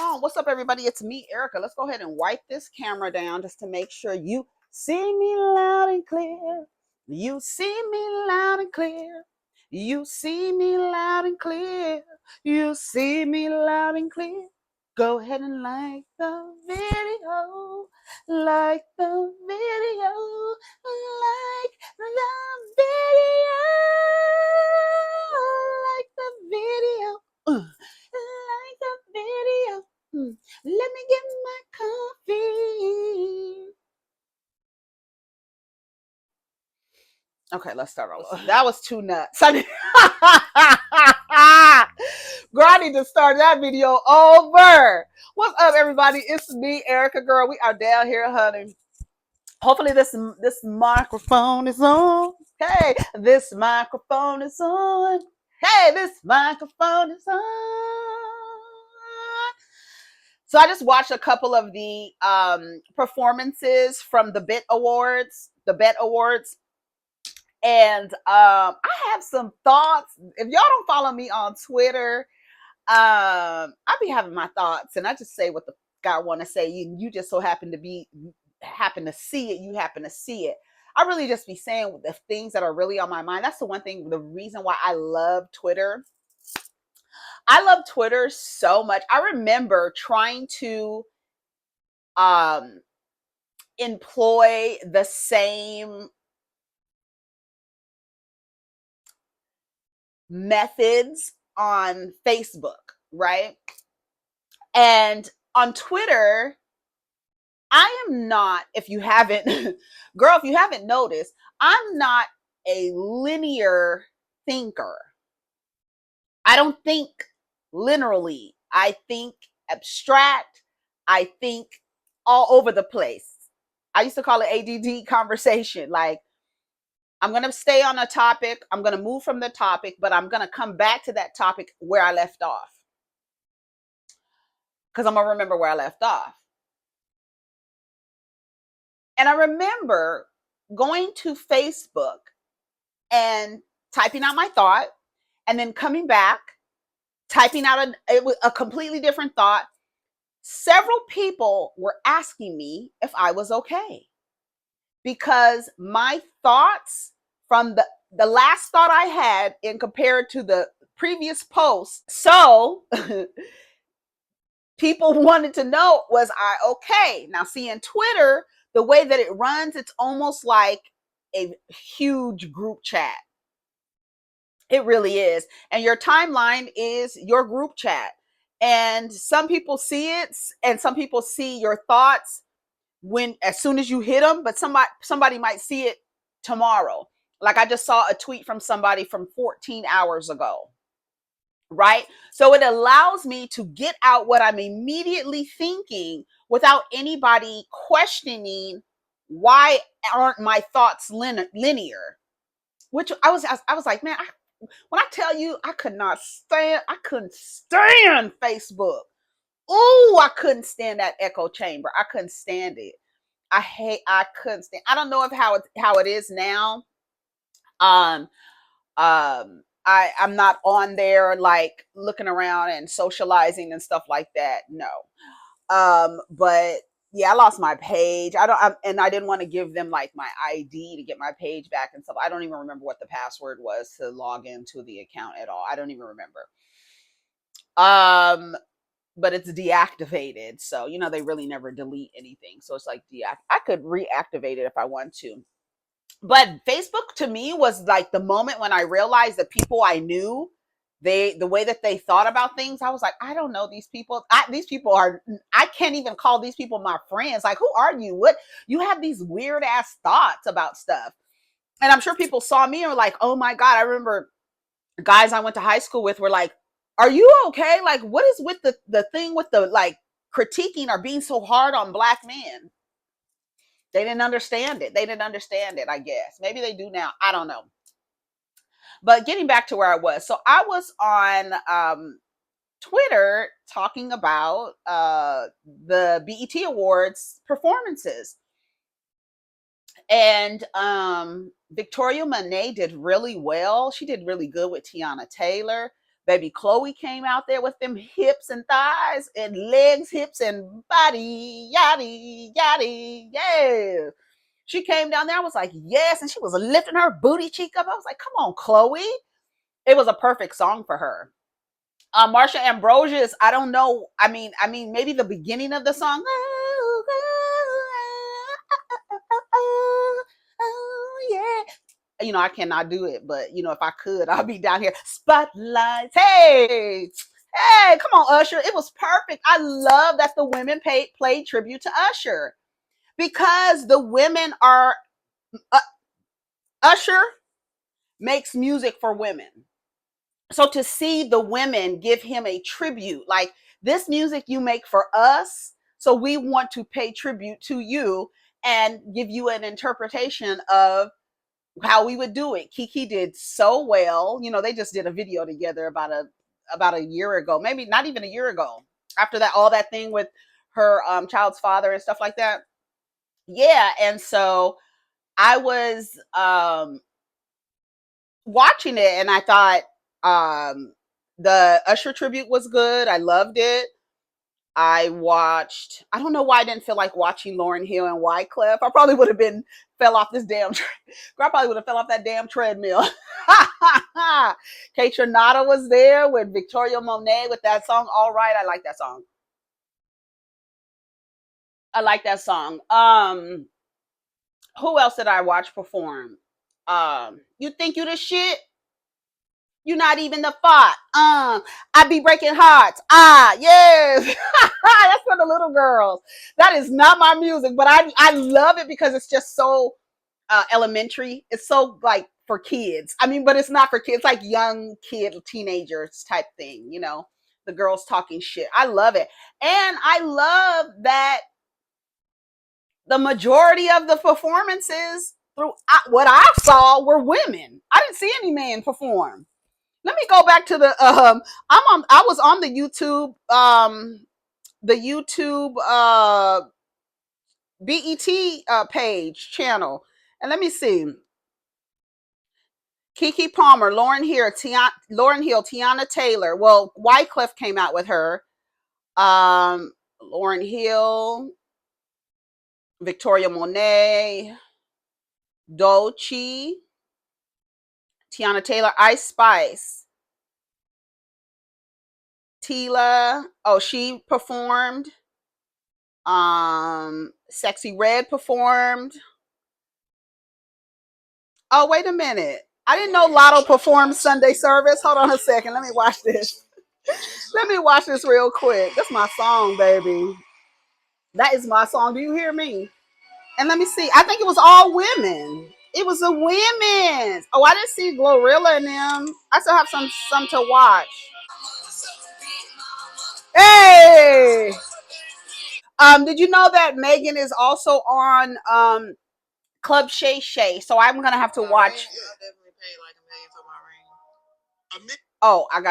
on? What's up, everybody? It's me, Erica. Let's go ahead and wipe this camera down just to make sure you see me loud and clear. You see me loud and clear. You see me loud and clear. You see me loud and clear. Go ahead and like the video. Like the video. Like the video. Like the video. Like the video. Let me get my coffee. Okay, let's start over. That was too nuts. Girl, I need to start that video over. What's up, everybody? It's me, Erica. Girl, we are down here, honey. Hopefully this microphone is on. Hey, this microphone is on. Hey, this microphone is on. So I just watched a couple of the performances from the BET Awards, and I have some thoughts. If y'all don't follow me on Twitter, I be having my thoughts, and I just say what the God want to say. You just so happen to see it. You happen to see it. I really just be saying the things that are really on my mind. That's the one thing, the reason why I love Twitter. I love Twitter so much. I remember trying to employ the same methods on Facebook, right? And on Twitter, I am not, if you haven't, girl, if you haven't noticed, I'm not a linear thinker. I don't think linearly. I think abstract. I think all over the place. I used to call it ADD conversation. Like, I'm going to stay on a topic. I'm going to move from the topic, but I'm going to come back to that topic where I left off. Because I'm going to remember where I left off. And I remember going to Facebook and typing out my thought, and then coming back, typing out a completely different thought. Several people were asking me if I was okay, because my thoughts from the last thought I had in compared to the previous post. So people wanted to know, was I okay? Now, see, in Twitter, the way that it runs, it's almost like a huge group chat. It really is. And your timeline is your group chat. And some people see it, and some people see your thoughts as soon as you hit them, but somebody might see it tomorrow. Like, I just saw a tweet from somebody from 14 hours ago, right? So it allows me to get out what I'm immediately thinking without anybody questioning why aren't my thoughts linear. Which I was like, man, when I tell you, I couldn't stand Facebook. Oh, I couldn't stand that echo chamber. I couldn't stand it. I couldn't stand. I don't know if how it is now. I'm not on there like looking around and socializing and stuff like that. No. But yeah, I lost my page. I didn't want to give them like my ID to get my page back and stuff. I don't even remember what the password was to log into the account at all. I don't even remember. But it's deactivated. So, they really never delete anything. So it's like I could reactivate it if I want to. But Facebook to me was like the moment when I realized that people I knew, the way that they thought about things, I was like, I don't know these people. I can't even call these people my friends. Like, who are you? What? You have these weird ass thoughts about stuff. And I'm sure people saw me and were like, oh my God. I remember guys I went to high school with were like, are you okay? Like, what is with the thing with the like critiquing or being so hard on Black men? They didn't understand it. I guess. Maybe they do now. I don't know. But getting back to where I was. So I was on Twitter talking about the BET Awards performances. And Victoria Monet did really well. She did really good with Tiana Taylor. Baby Chloe came out there with them hips and thighs and legs, hips and body, yaddy, yaddy, yeah. She came down there. I was like, yes. And she was lifting her booty cheek up. I was like, come on, Chloe. It was a perfect song for her. Marsha Ambrosius, I don't know. I mean, maybe the beginning of the song. Oh, yeah. You know, I cannot do it, but you know, if I could, I'll be down here. Spotlight. Hey, hey, come on, Usher. It was perfect. I love that the women played tribute to Usher because the women are uh, Usher makes music for women. So to see the women give him a tribute, like this music you make for us, so we want to pay tribute to you and give you an interpretation of how we would do it. Kiki did so well. You know, they just did a video together about a year ago, maybe not even a year ago. After that, all that thing with her child's father and stuff like that. Yeah, and so I was watching it and I thought the Usher tribute was good. I loved it. I don't know why I didn't feel like watching Lauryn Hill and Wyclef. I probably would have been fell off this damn I probably would have fell off that damn treadmill. Kate Renata was there with Victoria Monet with that song All Right. I like that song. I like that song. Who else did I watch perform? You think you the shit? You not even the thought. I be breaking hearts. Yes. That's for the little girls. That is not my music, but I love it because it's just so elementary. It's so like for kids. I mean, but it's not for kids, like young kid, teenagers type thing, you know. The girls talking shit. I love it. And I love that the majority of the performances through what I saw were women. I didn't see any men perform. Let me go back to the I was on the YouTube BET page channel. And let me see. Keke Palmer, Lauryn Hill, Tiana Taylor. Well, Wyclef came out with her. Lauryn Hill, Victoria Monet, Dolce, Tiana Taylor, Ice Spice, Tila. Oh, she performed. Sexy Red performed. Oh, wait a minute. I didn't know Lotto performed Sunday service. Hold on a second. Let me watch this. Let me watch this real quick. That's my song, baby. That is my song. Do you hear me? And let me see. I think it was all women. It was the women. Oh, I didn't see Glorilla in them. I still have some to watch. Hey! Did you know that Megan is also on Club Shay Shay? So I'm gonna have to watch. Oh, I'm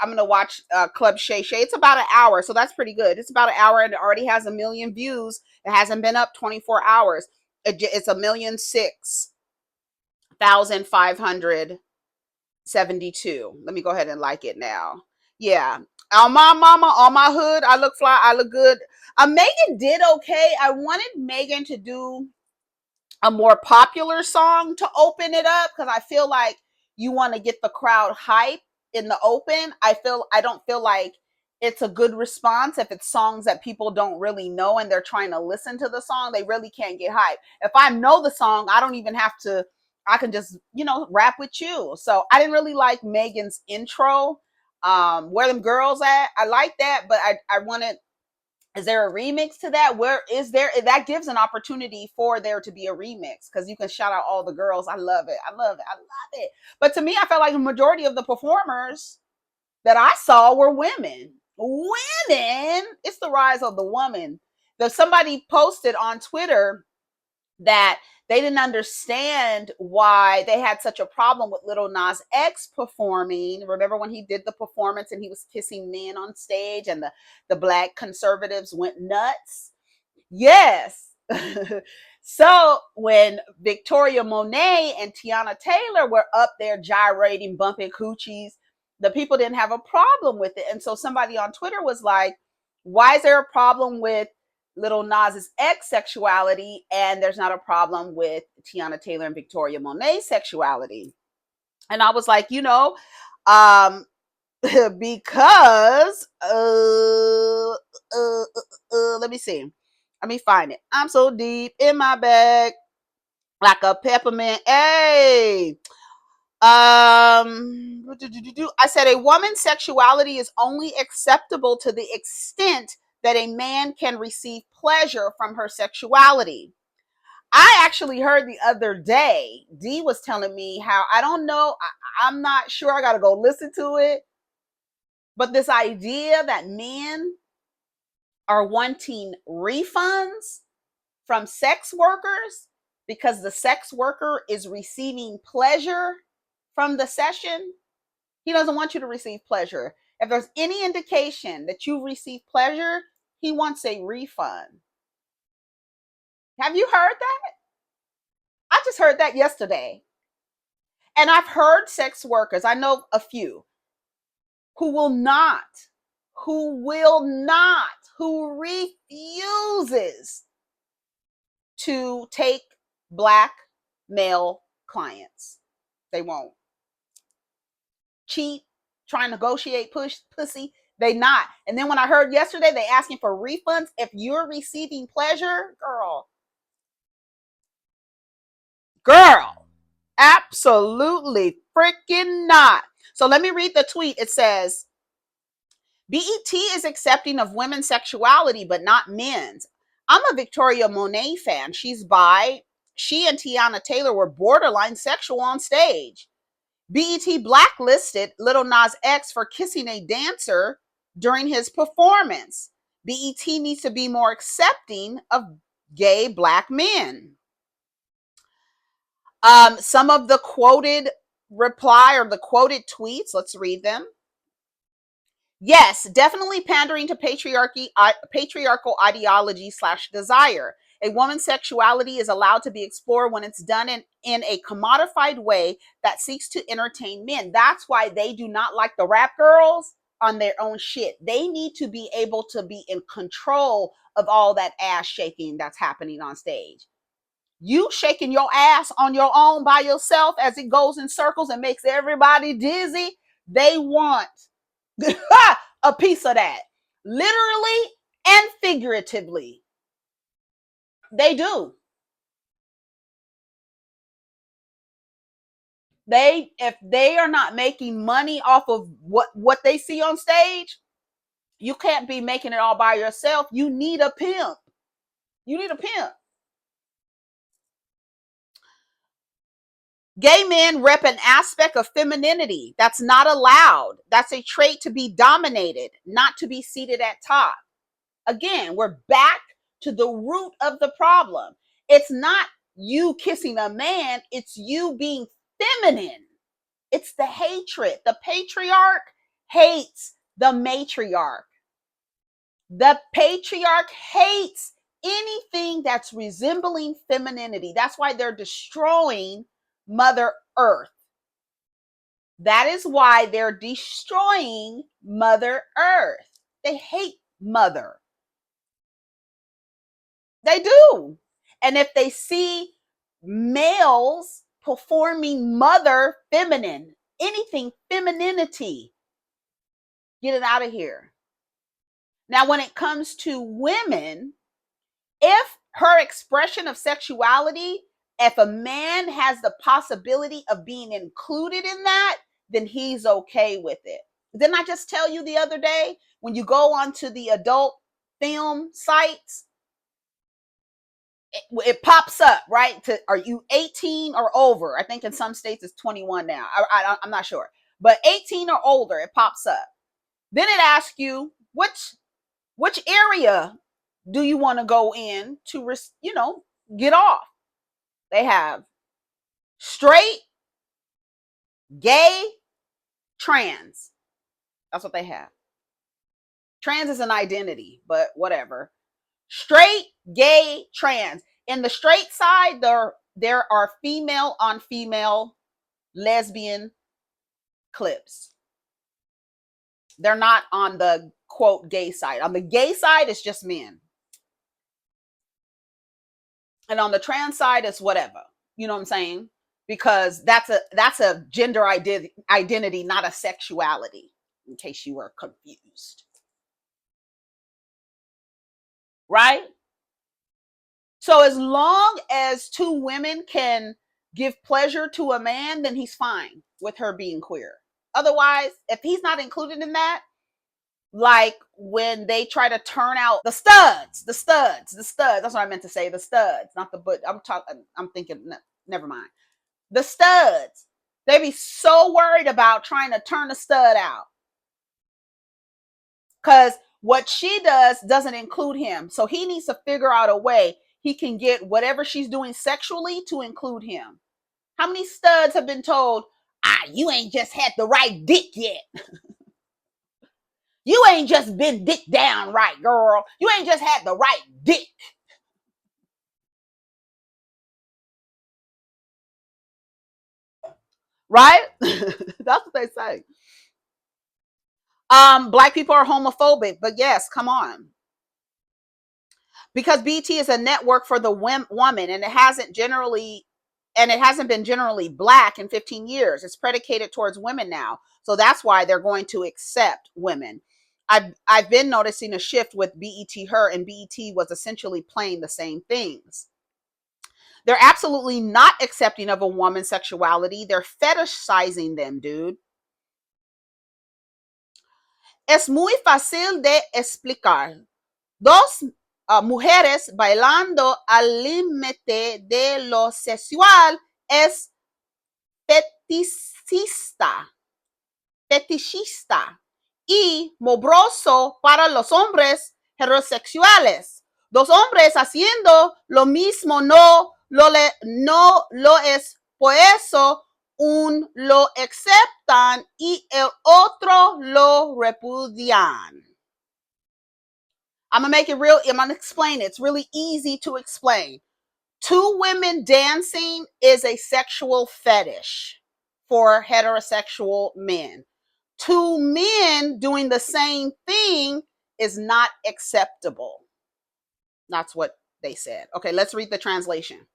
gonna watch Club Shay Shay. It's about an hour, so that's pretty good. It's about an hour and it already has 1 million views. It hasn't been up 24 hours. It's 1,006,572. Let me go ahead and like it now. Yeah. On my mama, on my hood, I look fly, I look good. Megan did okay. I wanted Megan to do a more popular song to open it up because I feel like you want to get the crowd hype in the open. I don't feel like it's a good response if it's songs that people don't really know and they're trying to listen to the song. They really can't get hype. If I know the song, I don't even have to. I can just rap with you. So I didn't really like Megan's intro. Where them girls at? I like that, but I wanted. Is there a remix to that? Where is there? That gives an opportunity for there to be a remix because you can shout out all the girls. I love it. I love it. I love it. But to me, I felt like the majority of the performers that I saw were women. Women. It's the rise of the woman. Somebody posted on Twitter that they didn't understand why they had such a problem with Lil Nas X performing. Remember when he did the performance and he was kissing men on stage and the black conservatives went nuts? Yes. So when Victoria Monet and Tiana Taylor were up there gyrating, bumping coochies, the people didn't have a problem with it. And so somebody on Twitter was like, why is there a problem with Lil Nas's X sexuality and there's not a problem with Tiana Taylor and Victoria Monet's sexuality? And I was like, because let me see. Let me find it. I'm so deep in my bag, like a peppermint. Hey. I said a woman's sexuality is only acceptable to the extent that a man can receive pleasure from her sexuality. I actually heard the other day, Dee was telling me how, I don't know, I'm not sure, I gotta go listen to it, but this idea that men are wanting refunds from sex workers because the sex worker is receiving pleasure from the session. He doesn't want you to receive pleasure. If there's any indication that you receive pleasure, he wants a refund. Have you heard that? I just heard that yesterday. And I've heard sex workers, I know a few, who refuses to take Black male clients. They won't. Cheat, try and negotiate, pussy, they not. And then when I heard yesterday, they asking for refunds if you're receiving pleasure, girl, absolutely freaking not. So let me read the tweet. It says, BET is accepting of women's sexuality, but not men's. I'm a Victoria Monet fan. She's bi. She and Tiana Taylor were borderline sexual on stage. BET blacklisted Lil Nas X for kissing a dancer during his performance. BET needs to be more accepting of gay Black men. Some of the quoted reply or the quoted tweets, let's read them. Yes, definitely pandering to patriarchal ideology / desire. A woman's sexuality is allowed to be explored when it's done in a commodified way that seeks to entertain men. That's why they do not like the rap girls on their own shit. They need to be able to be in control of all that ass shaking that's happening on stage. You shaking your ass on your own by yourself as it goes in circles and makes everybody dizzy. They want a piece of that, literally and figuratively. They do. If they are not making money off of what they see on stage, you can't be making it all by yourself. You need a pimp. You need a pimp. Gay men rep an aspect of femininity that's not allowed. That's a trait to be dominated, not to be seated at top. Again, we're back to the root of the problem. It's not you kissing a man, it's you being feminine. It's the hatred. The patriarch hates the matriarch. The patriarch hates anything that's resembling femininity. That's why they're destroying Mother Earth. That is why they're destroying Mother Earth. They hate Mother. They do. And if they see males performing mother feminine, anything femininity, get it out of here. Now, when it comes to women, if her expression of sexuality, if a man has the possibility of being included in that, then he's okay with it. Didn't I just tell you the other day, when you go onto the adult film sites, it pops up, right? Are you 18 or over? I think in some states it's 21 now. I'm not sure. But 18 or older, it pops up. Then it asks you, which area do you want to go in to, get off? They have straight, gay, trans. That's what they have. Trans is an identity, but whatever. Straight, gay, trans. In the straight side, there are female on female lesbian clips. They're not on the quote gay side. On the gay side, it's just men. And on the trans side, it's whatever. You know what I'm saying? Because that's a gender identity, not a sexuality, in case you were confused. Right? So as long as two women can give pleasure to a man, then he's fine with her being queer. Otherwise, if he's not included in that, like when they try to turn out the studs. That's what I meant to say. The studs, not the but. I'm thinking. Never mind. The studs. They be so worried about trying to turn the stud out because what she does doesn't include him. So he needs to figure out a way he can get whatever she's doing sexually to include him. How many studs have been told, you ain't just had the right dick yet. You ain't just been dick down right, girl. You ain't just had the right dick. Right? That's what they say. Black people are homophobic, but yes, come on. Because BT is a network for the woman, and it hasn't been generally black in 15 years. It's predicated towards women now. So that's why they're going to accept women. I've been noticing a shift with BET Her, and BET was essentially playing the same things. They're absolutely not accepting of a woman's sexuality. They're fetishizing them, dude. Es muy fácil de explicar. Dos mujeres bailando al límite de lo sexual es fetichista, fetichista y morboso para los hombres heterosexuales. Dos hombres haciendo lo mismo no lo es, por eso un lo aceptan y el otro lo repudian. I'm gonna explain it. It's really easy to explain. Two women dancing is a sexual fetish for heterosexual men. Two men doing the same thing is not acceptable. That's what they said. Okay, let's read the translation.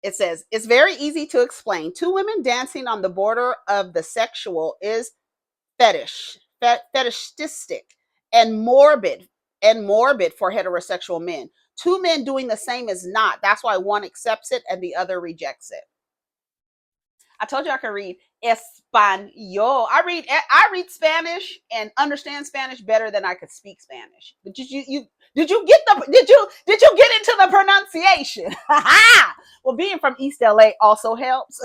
It says, it's very easy to explain. Two women dancing on the border of the sexual is fetishistic and morbid for heterosexual men. Two men doing the same is not. That's why one accepts it and the other rejects it. I told you I could read Espanol. I read Spanish and understand Spanish better than I could speak Spanish. But did you get into the pronunciation? Well, being from East LA also helps.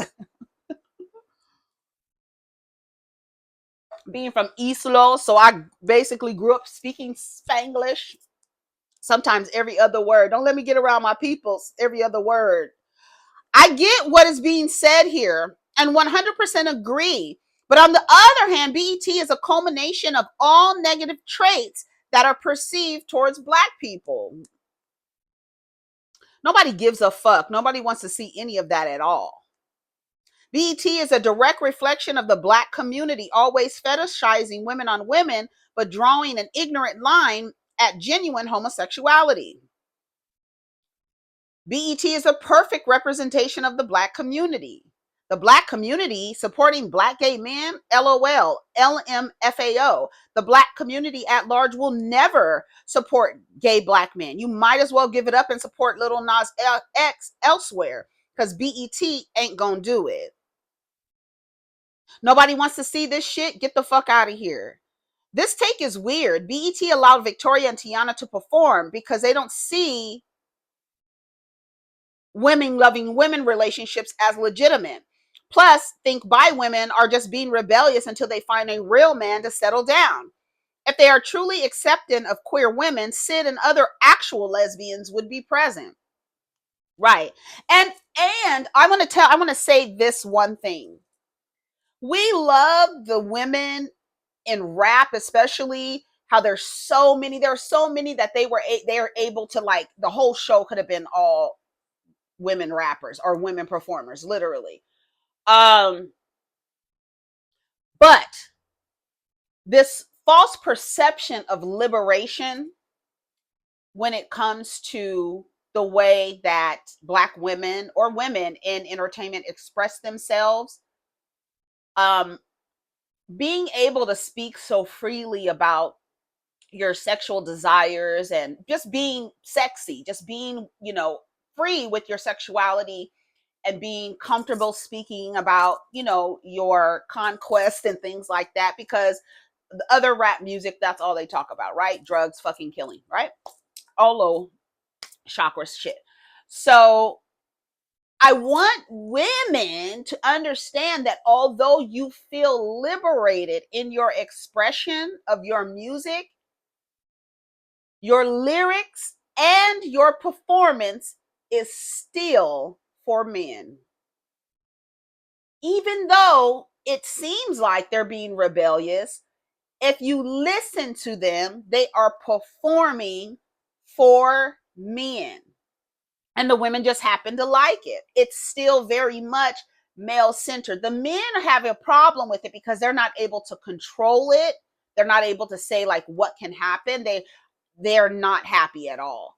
Being from East Los, so I basically grew up speaking Spanglish. Sometimes every other word. Don't let me get around my peoples. Every other word. I get what is being said here and 100% agree. But on the other hand, BET is a culmination of all negative traits that are perceived towards Black people. Nobody gives a fuck. Nobody wants to see any of that at all. BET is a direct reflection of the Black community, always fetishizing women on women, but drawing an ignorant line at genuine homosexuality. BET is a perfect representation of the Black community. The Black community supporting Black gay men, LOL, LMFAO. The Black community at large will never support gay Black men. You might as well give it up and support Lil Nas X elsewhere, because BET ain't gonna do it. Nobody wants to see this shit. Get the fuck out of here. This take is weird. BET allowed Victoria and Tiana to perform because they don't see women loving women relationships as legitimate. Plus, think bi women are just being rebellious until they find a real man to settle down. If they are truly accepting of queer women, Sid and other actual lesbians would be present. Right. And I want to say this one thing. We love the women in rap, especially how there's so many that they are able to, like, the whole show could have been all women rappers or women performers, literally. But this false perception of liberation when it comes to the way that Black women or women in entertainment express themselves, um, being able to speak so freely about your sexual desires and just being sexy, just being, free with your sexuality and being comfortable speaking about, your conquest and things like that, because the other rap music, that's all they talk about, right? Drugs, fucking, killing, right? All low chakra shit. So I want women to understand that although you feel liberated in your expression of your music, your lyrics and your performance is still for men. Even though it seems like they're being rebellious, if you listen to them, they are performing for men. And the women just happen to like it. It's still very much male centered. The men have a problem with it because they're not able to control it. They're not able to say like what can happen. They're not happy at all.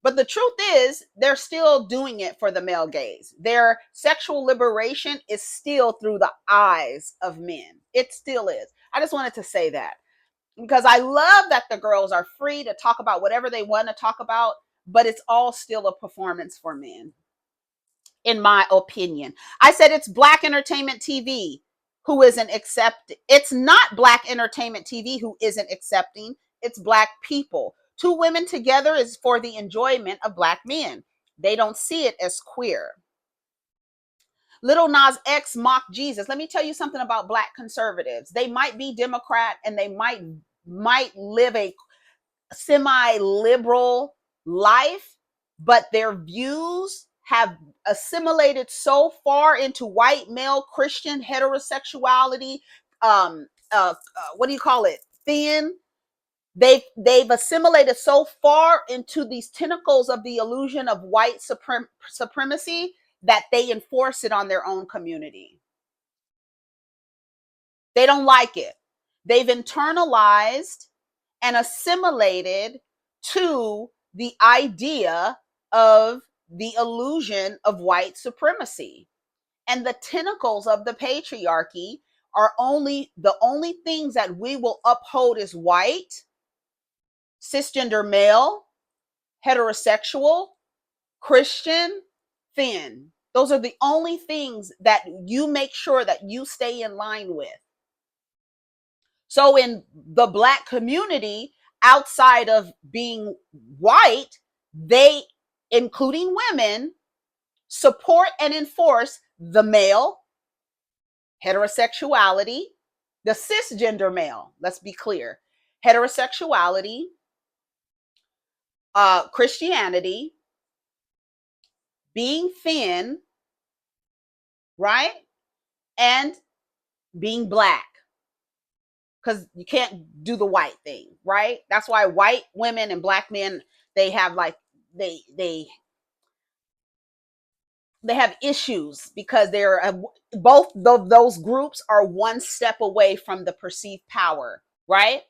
But the truth is, they're still doing it for the male gaze. Their sexual liberation is still through the eyes of men. It still is. I just wanted to say that because I love that the girls are free to talk about whatever they want to talk about, but it's all still a performance for men, in my opinion. I said it's Black entertainment TV who isn't accepting. It's not Black entertainment TV who isn't accepting. It's Black people. Two women together is for the enjoyment of Black men. They don't see it as queer. Little Nas X mocked Jesus. Let me tell you something about Black conservatives. They might be Democrat and they might live a semi-liberal life, but their views have assimilated so far into white male Christian heterosexuality. What do you call it? Thin. They've assimilated so far into these tentacles of the illusion of white supremacy that they enforce it on their own community. They don't like it. They've internalized and assimilated to the idea of the illusion of white supremacy. And the tentacles of the patriarchy are the only things that we will uphold as white, cisgender male, heterosexual, Christian, thin. Those are the only things that you make sure that you stay in line with. So in the Black community, outside of being white, they, including women, support and enforce the male, heterosexuality, the cisgender male, let's be clear, heterosexuality, Christianity, being thin, right? And being Black. Because you can't do the white thing, right? That's why white women and Black men, they have like they have issues because they're both of those groups are one step away from the perceived power, right?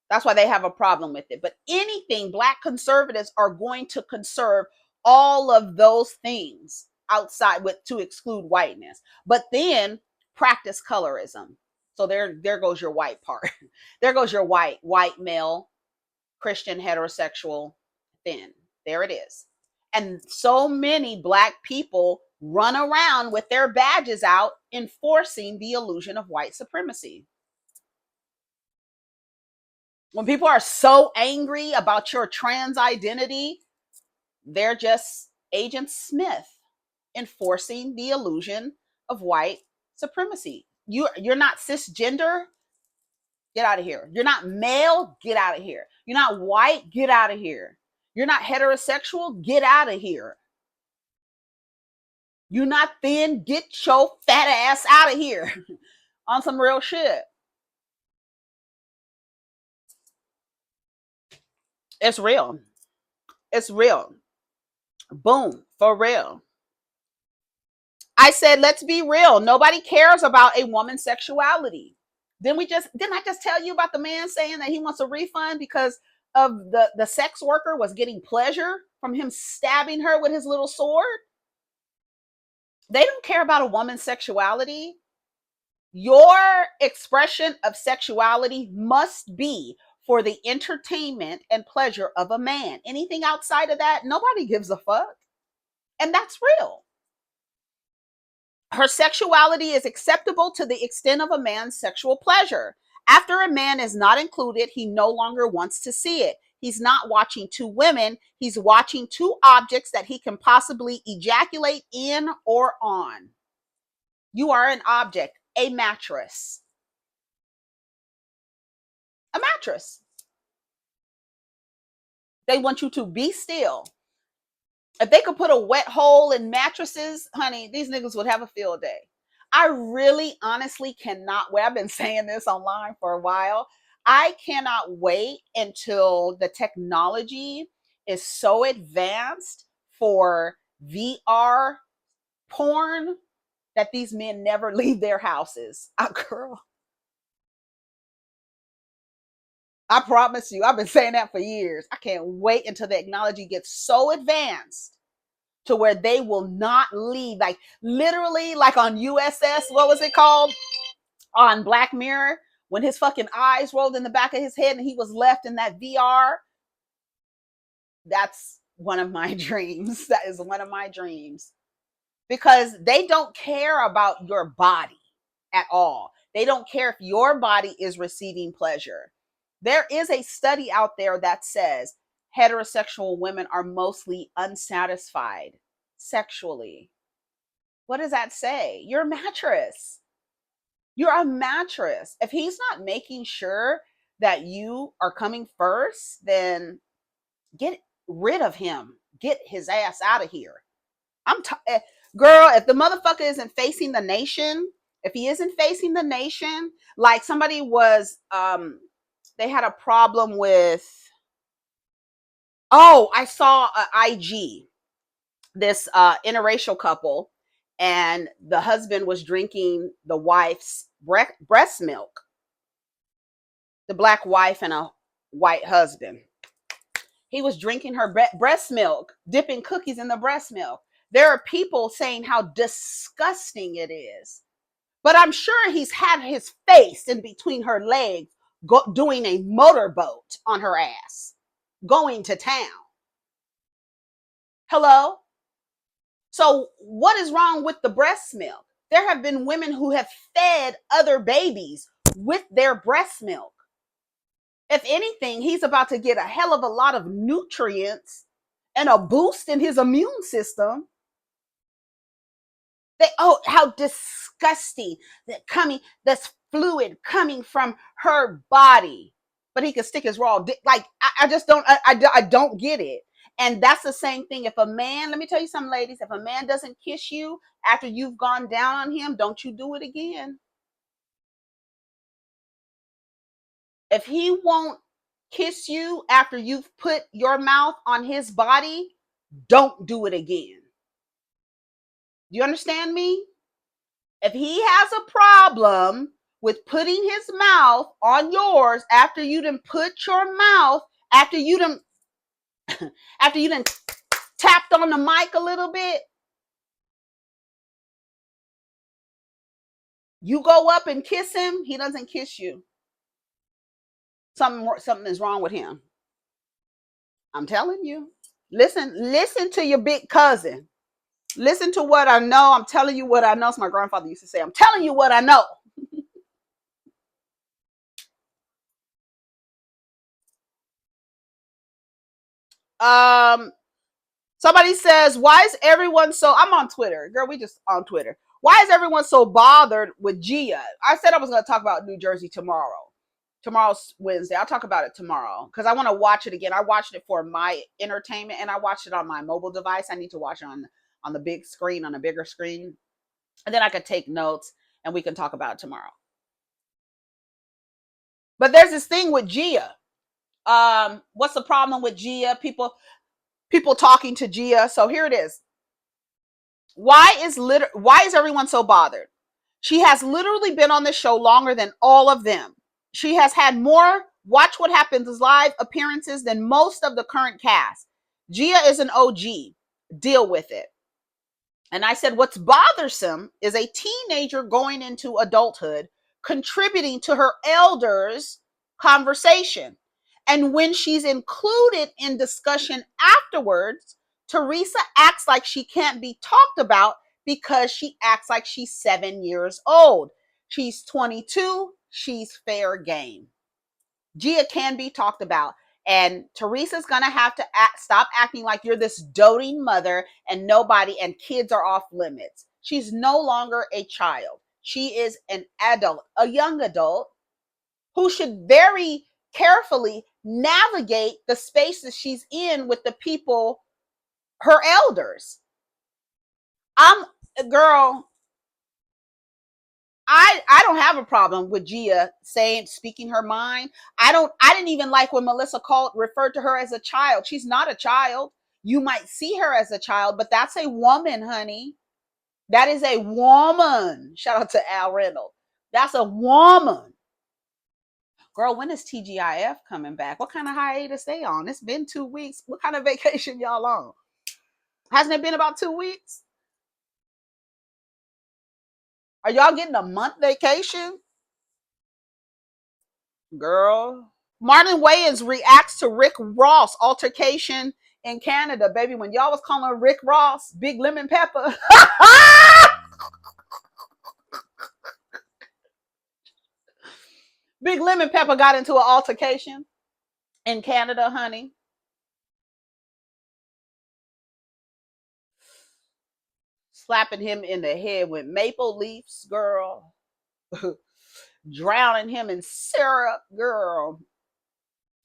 That's why they have a problem with it. But anything, Black conservatives are going to conserve all of those things outside with to exclude whiteness, but then practice colorism. So there goes your white part. There goes your white male, Christian, heterosexual, thin. There it is. And so many Black people run around with their badges out enforcing the illusion of white supremacy. When people are so angry about your trans identity, they're just Agent Smith enforcing the illusion of white supremacy. You're not cisgender, get out of here. You're not male, get out of here. You're not white, get out of here. You're not heterosexual, get out of here. You're not thin, get your fat ass out of here. On some real shit. It's real. It's real. Boom, for real. I said, let's be real. Nobody cares about a woman's sexuality. Didn't I just tell you about the man saying that he wants a refund because of the sex worker was getting pleasure from him stabbing her with his little sword? They don't care about a woman's sexuality. Your expression of sexuality must be for the entertainment and pleasure of a man. Anything outside of that, nobody gives a fuck. And that's real. Her sexuality is acceptable to the extent of a man's sexual pleasure. After a man is not included, he no longer wants to see it. He's not watching two women. He's watching two objects that he can possibly ejaculate in or on. You are an object, a mattress. A mattress. They want you to be still. If they could put a wet hole in mattresses, honey, these niggas would have a field day. I really honestly cannot wait. I've been saying this online for a while. I cannot wait until the technology is so advanced for VR porn that these men never leave their houses. Girl, I promise you, I've been saying that for years. I can't wait until the technology gets so advanced to where they will not leave. Like literally, like on USS, what was it called? On Black Mirror, when his fucking eyes rolled in the back of his head and he was left in that VR. That's one of my dreams. That is one of my dreams. Because they don't care about your body at all. They don't care if your body is receiving pleasure. There is a study out there that says heterosexual women are mostly unsatisfied sexually. What does that say? You're a mattress. You're a mattress. If he's not making sure that you are coming first, then get rid of him. Get his ass out of here. Girl, if the motherfucker isn't facing the nation, if he isn't facing the nation, like somebody was, they had a problem with, I saw a IG, this interracial couple, and the husband was drinking the wife's breast milk. The black wife and a white husband. He was drinking her breast milk, dipping cookies in the breast milk. There are people saying how disgusting it is. But I'm sure he's had his face in between her legs, doing a motorboat on her ass, going to town. Hello? So what is wrong with the breast milk? There have been women who have fed other babies with their breast milk. If anything, he's about to get a hell of a lot of nutrients and a boost in his immune system. How disgusting that's fluid coming from her body. But he could stick his raw dick. Like, I just don't, I don't get it. And that's the same thing. If a man, let me tell you something, ladies, if a man doesn't kiss you after you've gone down on him, don't you do it again. If he won't kiss you after you've put your mouth on his body, don't do it again. Do you understand me? If he has a problem with putting his mouth on yours after you done put your mouth, after you done tapped on the mic a little bit, you go up and kiss him, he doesn't kiss you. Something is wrong with him. I'm telling you. Listen to your big cousin. Listen to what I know. I'm telling you what I know. As my grandfather used to say, I'm telling you what I know. Somebody says, why is everyone so, I'm on Twitter. Girl, we just on Twitter. Why is everyone so bothered with Gia? I said I was going to talk about New Jersey tomorrow. Tomorrow's Wednesday. I'll talk about it tomorrow because I want to watch it again. I watched it for my entertainment and I watched it on my mobile device. I need to watch it on the big screen, on a bigger screen. And then I could take notes and we can talk about it tomorrow. But there's this thing with Gia. What's the problem with Gia? People talking to Gia. So here it is. Why is everyone so bothered? She has literally been on the show longer than all of them. She has had more Watch What Happens live appearances than most of the current cast. Gia is an OG. Deal with it. And I said, what's bothersome is a teenager going into adulthood contributing to her elders' conversation. And when she's included in discussion afterwards, Teresa acts like she can't be talked about because she acts like she's 7 years old. She's 22. She's fair game. Gia can be talked about. And Teresa's going to have to stop acting like you're this doting mother and nobody and kids are off limits. She's no longer a child. She is an adult, a young adult who should very carefully navigate the spaces she's in with the people, her elders. Girl, I don't have a problem with Gia speaking her mind. I didn't even like when Melissa referred to her as a child. She's not a child. You might see her as a child, but that's a woman, honey. That is a woman. Shout out to Al Reynolds. That's a woman. Girl, when is TGIF coming back? What kind of hiatus they on? It's been 2 weeks. What kind of vacation y'all on? Hasn't it been about 2 weeks? Are y'all getting a month vacation? Girl. Marlon Wayans reacts to Rick Ross altercation in Canada. Baby, when y'all was calling Rick Ross Big Lemon Pepper. Big Lemon Pepper got into an altercation in Canada, honey. Slapping him in the head with maple leaves, girl. Drowning him in syrup, girl.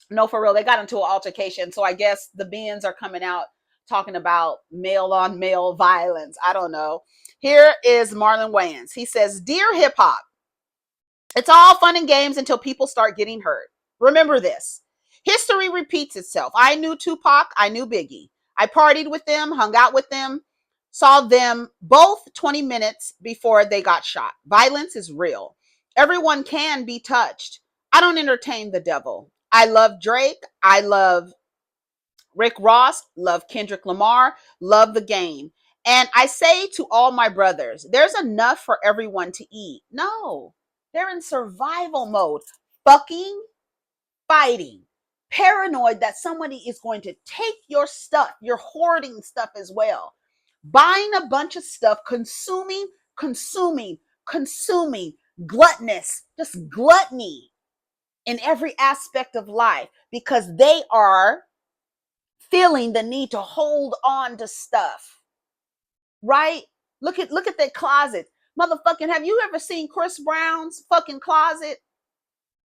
No, for real, they got into an altercation. So I guess the Bens are coming out talking about male on male violence. I don't know. Here is Marlon Wayans. He says, "Dear hip hop, it's all fun and games until people start getting hurt. Remember this. History repeats itself. I knew Tupac. I knew Biggie. I partied with them, hung out with them, saw them both 20 minutes before they got shot. Violence is real. Everyone can be touched. I don't entertain the devil. I love Drake. I love Rick Ross. Love Kendrick Lamar. Love the game. And I say to all my brothers, there's enough for everyone to eat. No, they're in survival mode. Fucking fighting. Paranoid that somebody is going to take your stuff. You're hoarding stuff as well. Buying a bunch of stuff, consuming, gluttonous, just gluttony in every aspect of life because they are feeling the need to hold on to stuff. Right? Look at that closet. Motherfucking, have you ever seen Chris Brown's fucking closet?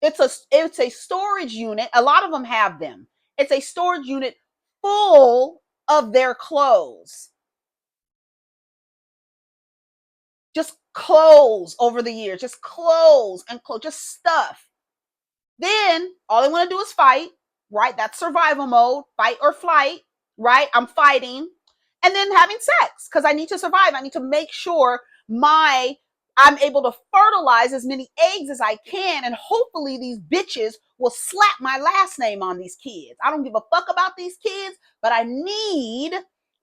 It's a storage unit. A lot of them have them. It's a storage unit full of their clothes. Just clothes over the years. Just clothes and clothes. Just stuff. Then all they want to do is fight, right? That's survival mode, fight or flight, right? I'm fighting. And then having sex because I need to survive. I need to make sure I'm able to fertilize as many eggs as I can. And hopefully these bitches will slap my last name on these kids. I don't give a fuck about these kids, but I need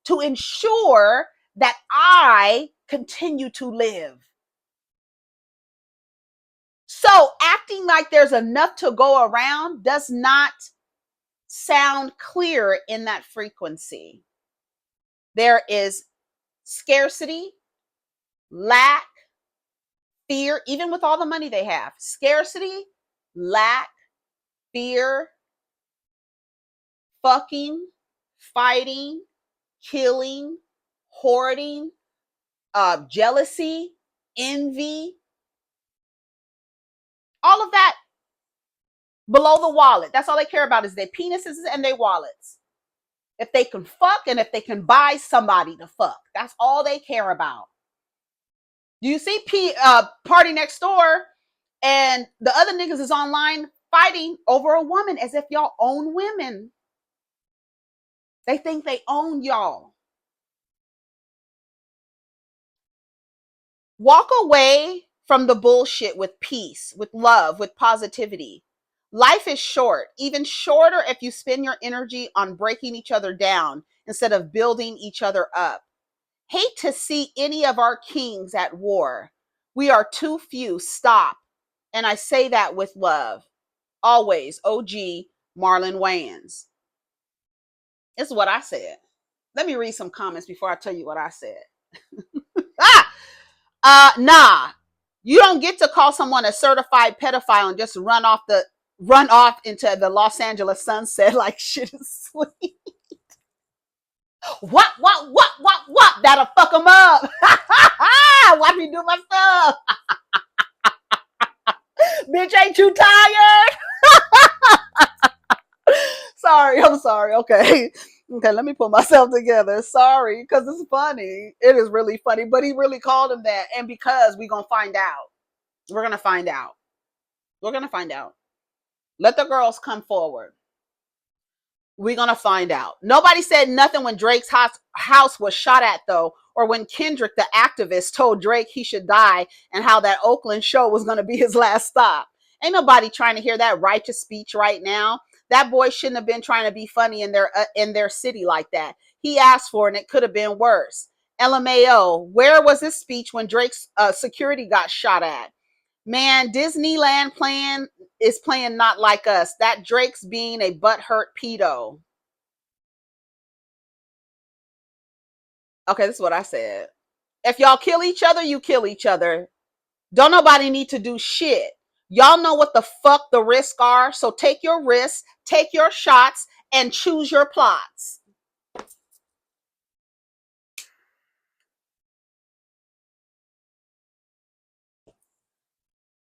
to ensure that I continue to live. So acting like there's enough to go around does not sound clear in that frequency. There is scarcity, lack, fear, even with all the money they have. Scarcity, lack, fear, fucking, fighting, killing, hoarding, jealousy, envy, all of that below the wallet. That's all they care about is their penises and their wallets. If they can fuck and if they can buy somebody to fuck. That's all they care about. Do you see Party Next Door and the other niggas is online fighting over a woman as if y'all own women. They think they own y'all. Walk away from the bullshit with peace, with love, with positivity. Life is short, even shorter if you spend your energy on breaking each other down instead of building each other up. Hate to see any of our kings at war. We are too few. Stop. And I say that with love. Always, OG Marlon Wayans. This is what I said. Let me read some comments before I tell you what I said. Nah. You don't get to call someone a certified pedophile and just run off into the Los Angeles sunset like shit is sweet. What? That'll fuck them up. Watch me do my stuff. Bitch, ain't you tired? Sorry, I'm sorry. Okay, let me put myself together. Sorry, because it's funny. It is really funny, but he really called him that, and because we're gonna find out. We're gonna find out. We're gonna find out. Let the girls come forward. We're gonna find out. Nobody said nothing when Drake's house was shot at, though, or when Kendrick, the activist, told Drake he should die, and how that Oakland show was gonna be his last stop. Ain't nobody trying to hear that righteous speech right now. That boy shouldn't have been trying to be funny in their city like that. He asked for it, and it could have been worse. LMAO, where was his speech when Drake's security got shot at? Man, Disneyland is playing not like us. That Drake's being a butthurt pedo. Okay, this is what I said. If y'all kill each other, you kill each other. Don't nobody need to do shit. Y'all know what the fuck the risks are, so take your risks, take your shots, and choose your plots.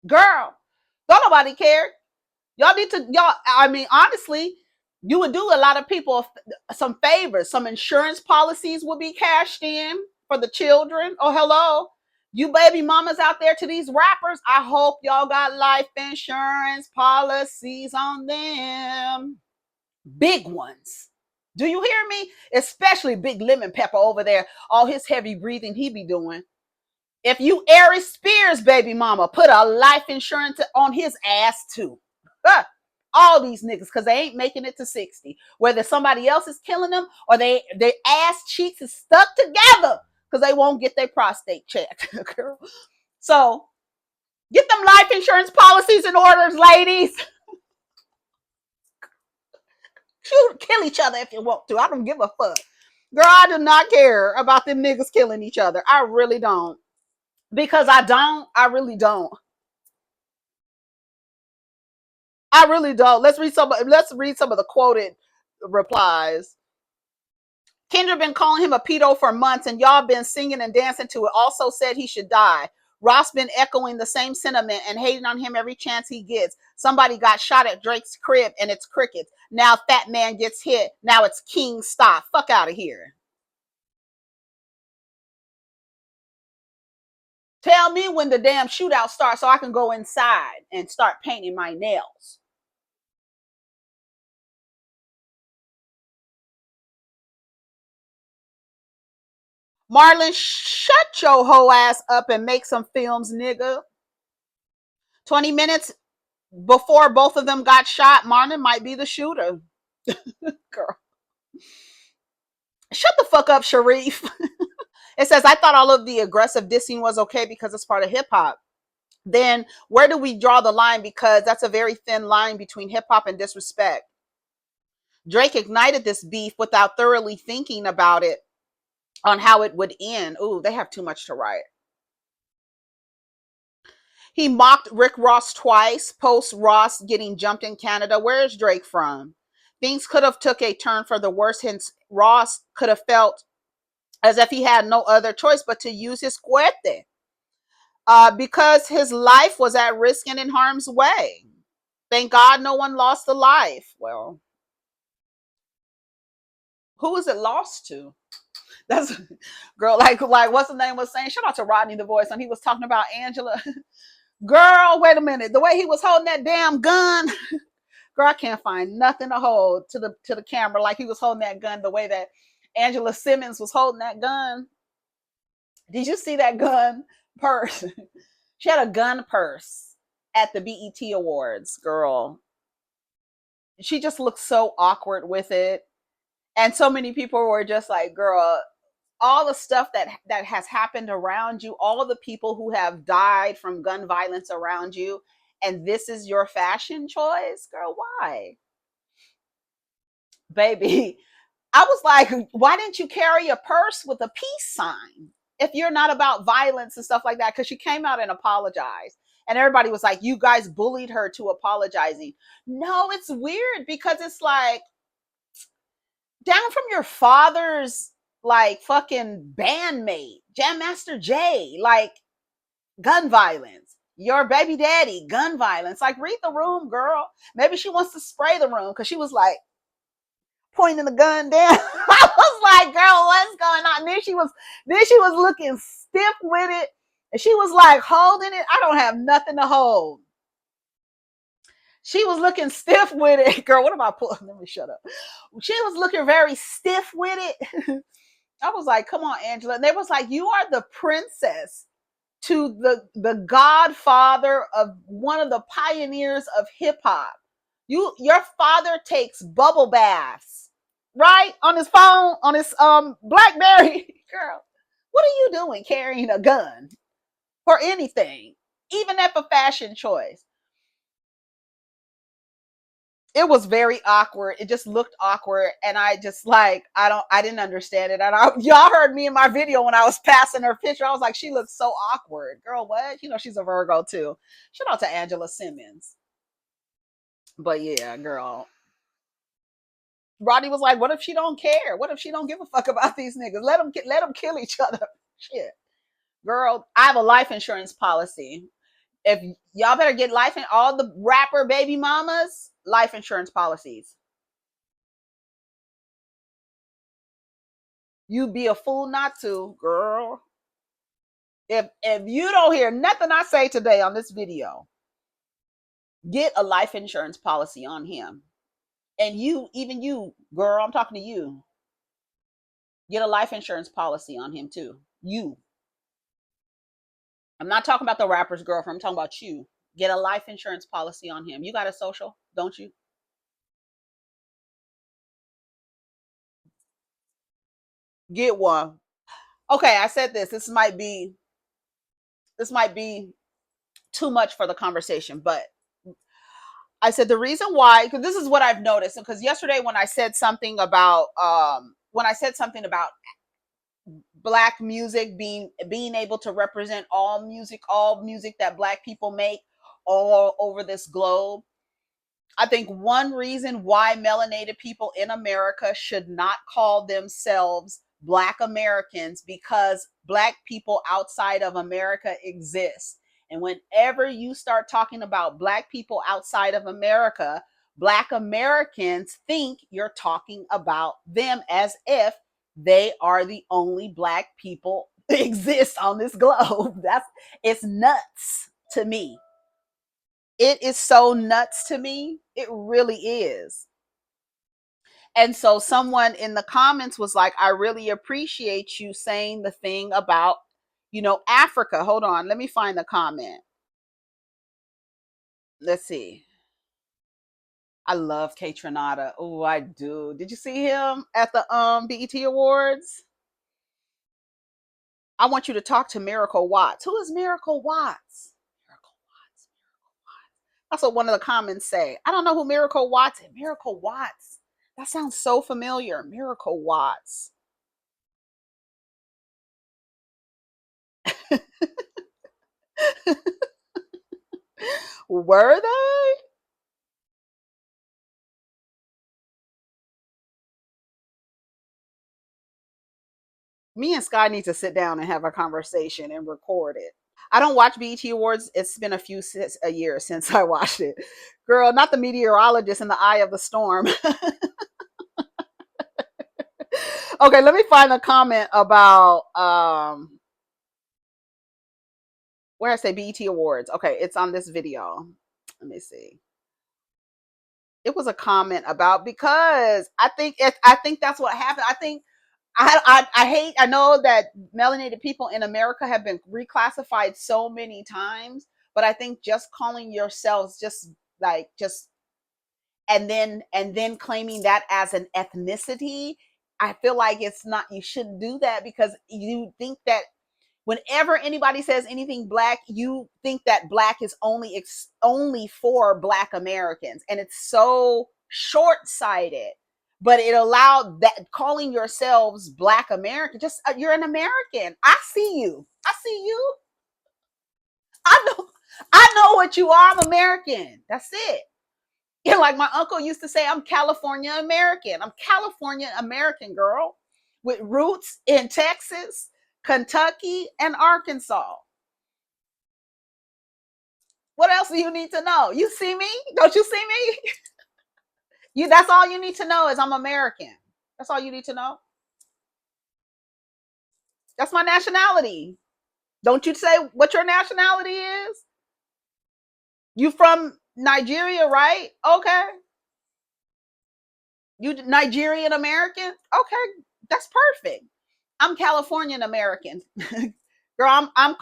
Girl, don't nobody care. I mean, honestly, you would do a lot of people some favors. Some insurance policies would be cashed in for the children. Oh, hello. You baby mamas out there to these rappers, I hope y'all got life insurance policies on them. Big ones. Do you hear me? Especially Big Lemon Pepper over there. All his heavy breathing he be doing. If you Aries Spears baby mama, put a life insurance on his ass too. All these niggas, because they ain't making it to 60. Whether somebody else is killing them or their ass cheeks is stuck together because they won't get their prostate checked. Girl. So get them life insurance policies in orders, ladies. Kill each other if you want to. I don't give a fuck. Girl, I do not care about them niggas killing each other. I really don't. Because I really don't. I really don't. Let's read some of the quoted replies. Kendra been calling him a pedo for months, and y'all been singing and dancing to it. Also said he should die. Ross been echoing the same sentiment and hating on him every chance he gets. Somebody got shot at Drake's crib, and it's crickets. Now Fat Man gets hit. Now it's King stop. Fuck out of here. Tell me when the damn shootout starts so I can go inside and start painting my nails. Marlon, shut your hoe ass up and make some films, nigga. 20 minutes before both of them got shot, Marlon might be the shooter. Girl. Shut the fuck up, Sharif. It says, I thought all of the aggressive dissing was okay because it's part of hip hop. Then where do we draw the line? Because that's a very thin line between hip hop and disrespect. Drake ignited this beef without thoroughly thinking about it on how it would end. Ooh, they have too much to write. He mocked Rick Ross twice, post Ross getting jumped in Canada. Where is Drake from? Things could have took a turn for the worse, hence Ross could have felt as if he had no other choice but to use his cuete. Because his life was at risk and in harm's way. Thank God no one lost a life. Well, who was it lost to? That's girl, like what's the name was saying? Shout out to Rodney the Voice, and he was talking about Angela. Girl, wait a minute. The way he was holding that damn gun, girl, I can't find nothing to hold to the camera like he was holding that gun the way that Angela Simmons was holding that gun. Did you see that gun purse? She had a gun purse at the BET Awards, girl. She just looked so awkward with it. And so many people were just like, girl, all the stuff that has happened around you, all the people who have died from gun violence around you, and this is your fashion choice, girl, why? Baby, I was like, why didn't you carry a purse with a peace sign if you're not about violence and stuff like that? Because she came out and apologized. And everybody was like, you guys bullied her to apologizing. No, it's weird because it's like down from your father's like fucking bandmate, Jam Master Jay, like gun violence. Your baby daddy, gun violence. Like, read the room, girl. Maybe she wants to spray the room because she was like, pointing the gun down. I was like, girl, what's going on? Then she was looking stiff with it. And she was like holding it. I don't have nothing to hold. She was looking stiff with it. Girl, what am I pulling? Let me shut up. She was looking very stiff with it. I was like, come on, Angela. And they was like, you are the princess to the godfather of one of the pioneers of hip hop. Your father takes bubble baths, right? On his phone, on his BlackBerry. Girl, what are you doing carrying a gun for anything? Even if a fashion choice. It was very awkward. It just looked awkward. And I just like, I didn't understand it. And y'all heard me in my video when I was passing her picture. I was like, she looks so awkward. Girl, what? You know, she's a Virgo too. Shout out to Angela Simmons. But yeah, girl. Roddy was like, what if she don't care? What if she don't give a fuck about these niggas? Let them kill each other. Shit. Girl, I have a life insurance policy. If y'all better get life in all the rapper baby mamas, life insurance policies. You'd be a fool not to, girl. If you don't hear nothing I say today on this video, get a life insurance policy on him. And you, even you, girl, I'm talking to you. Get a life insurance policy on him too. You. I'm not talking about the rapper's girlfriend. I'm talking about you. Get a life insurance policy on him. You got a social, don't you? Get one. Okay, I said this. This might be too much for the conversation, but I said the reason why, because this is what I've noticed. Because yesterday when I said something about black music being able to represent all music that black people make all over this globe, I think one reason why melanated people in America should not call themselves Black Americans, because Black people outside of America exist. And whenever you start talking about Black people outside of America, Black Americans think you're talking about them as if they are the only Black people that exist on this globe. It's nuts to me. It is so nuts to me. It really is. And so someone in the comments was like, I really appreciate you saying the thing about, Africa. Hold on. Let me find the comment. Let's see. I love K Tronada. Oh, I do. Did you see him at the BET Awards? I want you to talk to Miracle Watts. Who is Miracle Watts? Miracle Watts. That's what one of the comments say. I don't know who Miracle Watts is. Miracle Watts. That sounds so familiar. Miracle Watts. Were they? Me and Sky need to sit down and have a conversation and record it. I don't watch BET Awards. It's been a year since I watched it. Girl, not the meteorologist in the eye of the storm. Okay, let me find a comment about where I say BET Awards. Okay, it's on this video. Let me see. It was a comment about, because I think that's what happened. I think I hate, I know that melanated people in America have been reclassified so many times, but I think just calling yourselves just like just and then claiming that as an ethnicity, I feel like it's not, you shouldn't do that, because you think that whenever anybody says anything black, you think that black is only for black Americans, and it's so short-sighted. But it allowed that, calling yourselves black American, just you're an American. I see you. I see you. I know. I know what you are. I'm American. That's it. Yeah, like my uncle used to say, I'm California American. I'm California American, girl, with roots in Texas, Kentucky, and Arkansas. What else do you need to know? You see me? Don't you see me? You, that's all you need to know is I'm American. That's all you need to know. That's my nationality. Don't you say what your nationality is? You from Nigeria, right? Okay. You Nigerian American? Okay, that's perfect. I'm Californian American. Girl, I'm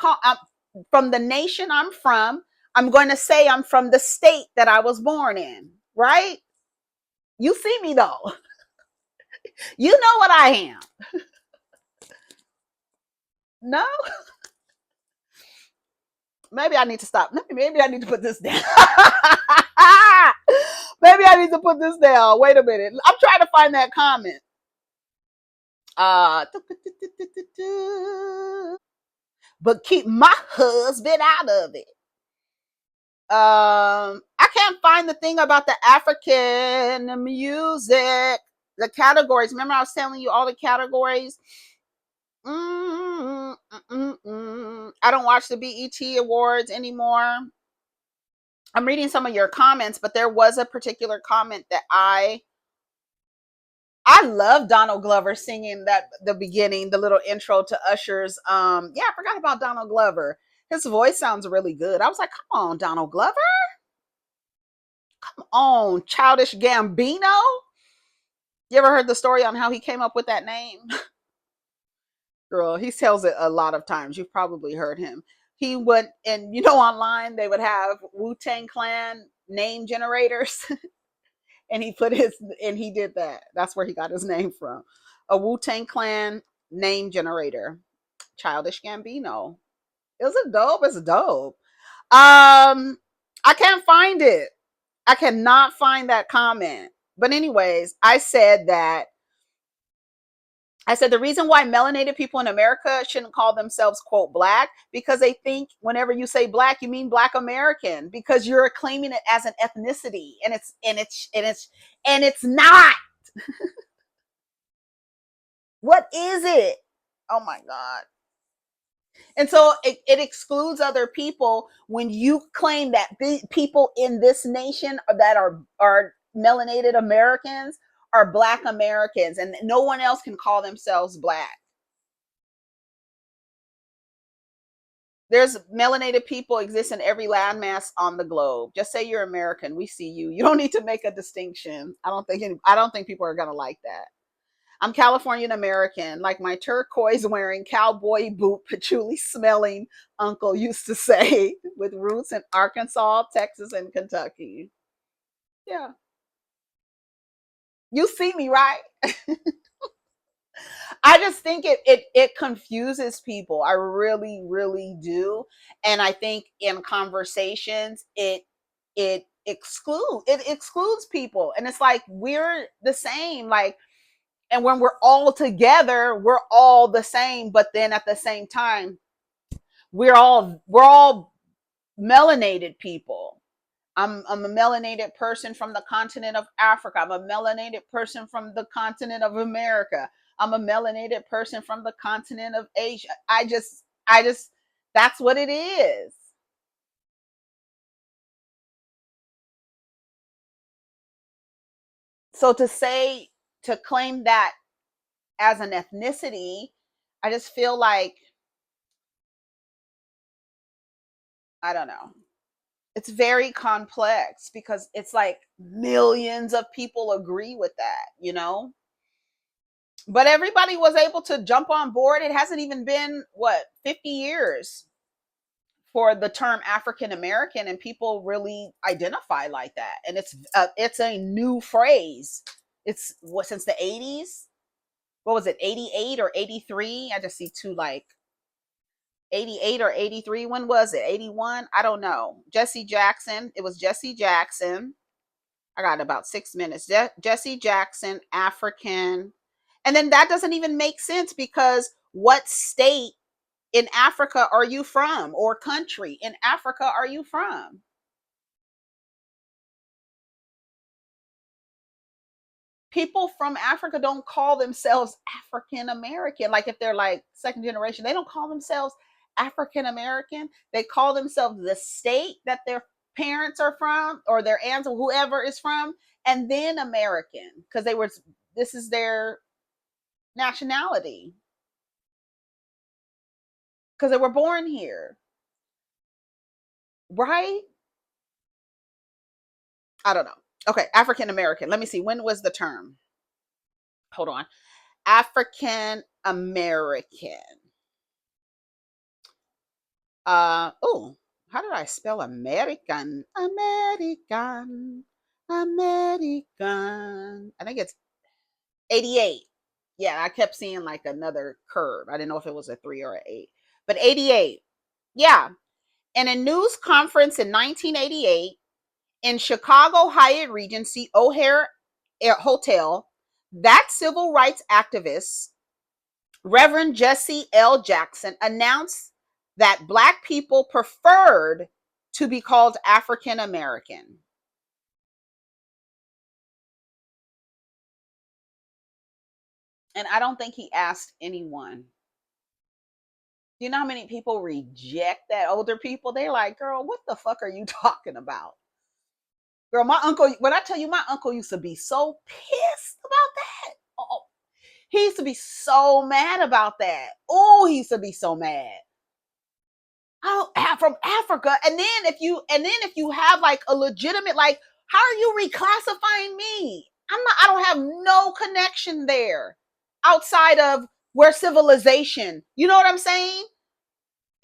from the nation I'm from. I'm going to say I'm from the state that I was born in, right? You see me though. You know what I am. No? Maybe I need to stop. Maybe I need to put this down. Maybe I need to put this down. Wait a minute. I'm trying to find that comment. Uh, but keep my husband out of it. I can't find the thing about the African music, the categories. Remember, I was telling you all the categories. I don't watch the BET Awards anymore. I'm reading some of your comments, but there was a particular comment that I love Donald Glover singing that the beginning, the little intro to Usher's. Yeah, I forgot about Donald Glover. His voice sounds really good. I was like, come on, Donald Glover. Come on, Childish Gambino. You ever heard the story on how he came up with that name? Girl, he tells it a lot of times. You've probably heard him. He went, and online they would have Wu-Tang Clan name generators. And he did that. That's where he got his name from. A Wu-Tang Clan name generator. Childish Gambino. Is it dope? It's dope. I can't find it. I cannot find that comment. But anyways, I said the reason why melanated people in America shouldn't call themselves quote black, because they think whenever you say black you mean black American, because you're claiming it as an ethnicity, and it's not. What is it? Oh my god. And so it excludes other people when you claim that the people in this nation that are melanated Americans are black Americans, and no one else can call themselves black. There's melanated people exist in every landmass on the globe. Just say you're American. We see you. You don't need to make a distinction. I don't think people are gonna like that. I'm Californian American, like my turquoise wearing, cowboy boot, patchouli smelling uncle used to say, with roots in Arkansas, Texas, and Kentucky. Yeah. You see me, right? I just think it confuses people. I really, really do. And I think in conversations it excludes people. And it's like we're the same. Like, and when we're all together, we're all the same. But then at the same time, we're all melanated people. I'm a melanated person from the continent of Africa. I'm a melanated person from the continent of America. I'm a melanated person from the continent of Asia. I just that's what it is. So to claim that as an ethnicity, I just feel like, I don't know. It's very complex because it's like millions of people agree with that. But everybody was able to jump on board. It hasn't even been what 50 years for the term African American, and people really identify like that. And it's a new phrase. It's what, since the 80s. What was it, 88 or 83? I just see two, like 88 or 83. When was it? 81? I don't know. Jesse Jackson. It was Jesse Jackson. I got about 6 minutes. Jesse Jackson, African. And then that doesn't even make sense, because what state in Africa are you from, or country in Africa are you from? People from Africa don't call themselves African American. Like if they're like second generation, they don't call themselves African American. They call themselves the state that their parents are from, or their aunts, or whoever is from, and then American, because they were, this is their nationality, because they were born here, right? I don't know. Okay, African American. Let me see. When was the term? Hold on. African American. Oh, how did I spell American? American. American. I think it's 88. Yeah, I kept seeing like another curve. I didn't know if it was a 3 or an 8. But 88. Yeah. In a news conference in 1988 in Chicago Hyatt Regency O'Hare Hotel, that civil rights activist, Reverend Jesse L. Jackson, announced that Black people preferred to be called African American. And I don't think he asked anyone. You know how many people reject that? Older people, they're like, girl, what the fuck are you talking about? Girl, my uncle, when I tell you, my uncle used to be so pissed about that. Oh, he used to be so mad about that. Oh, he used to be so mad. Oh, from Africa. And then if you have like a legitimate, like, how are you reclassifying me? I don't have no connection there outside of where civilization. You know what I'm saying?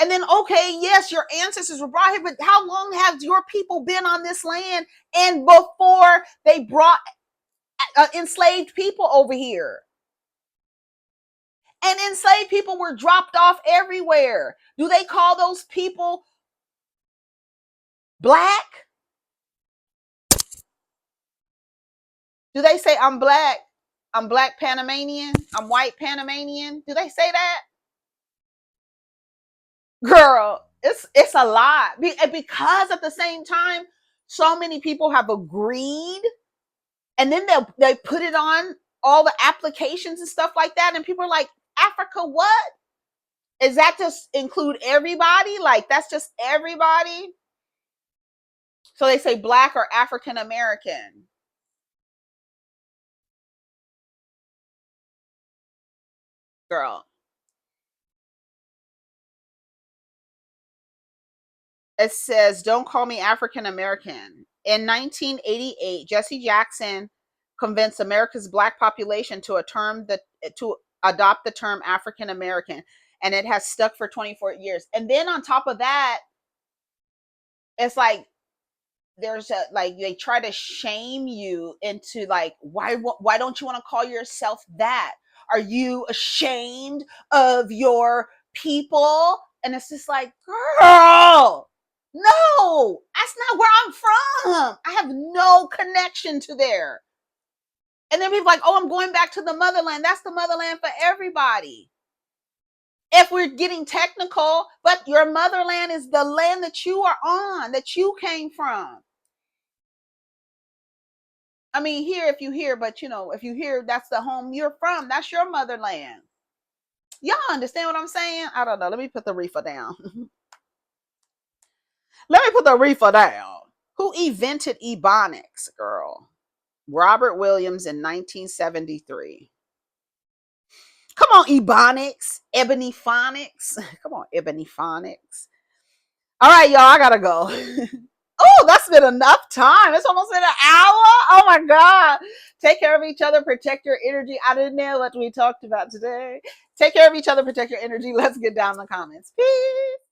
And then, okay, yes, your ancestors were brought here, but how long have your people been on this land? And before they brought enslaved people over here, and enslaved people were dropped off everywhere. Do they call those people Black? Do they say I'm Black? I'm Black Panamanian? I'm white Panamanian? Do they say that? Girl, it's a lot. Because at the same time, so many people have agreed, and then they put it on all the applications and stuff like that, and people are like, Africa what? Is that just include everybody? Like that's just everybody? So they say Black or African American. Girl, it says, don't call me African American. In 1988, Jesse Jackson convinced America's Black population to adopt the term African American, and it has stuck for 24 years. And then on top of that, it's like there's a, like, they try to shame you into like, why don't you want to call yourself that? Are you ashamed of your people? And it's just like, girl, no, that's not where I'm from. I have no connection to there. And then people are like, oh, I'm going back to the motherland. That's the motherland for everybody, if we're getting technical. But your motherland is the land that you are on, that you came from. I mean, here, if you hear, but you know, if you hear that's the home you're from, that's your motherland. Y'all understand what I'm saying? I don't know. Let me put the reefer down. Let me put the reefer down. Who invented Ebonics, girl? Robert Williams in 1973. Come on, Ebonics. Ebony Phonics. Come on, Ebony Phonics. All right, y'all, I gotta go. Oh, that's been enough time. It's almost been an hour. Oh my God. Take care of each other. Protect your energy. I didn't know what we talked about today. Take care of each other. Protect your energy. Let's get down in the comments. Peace.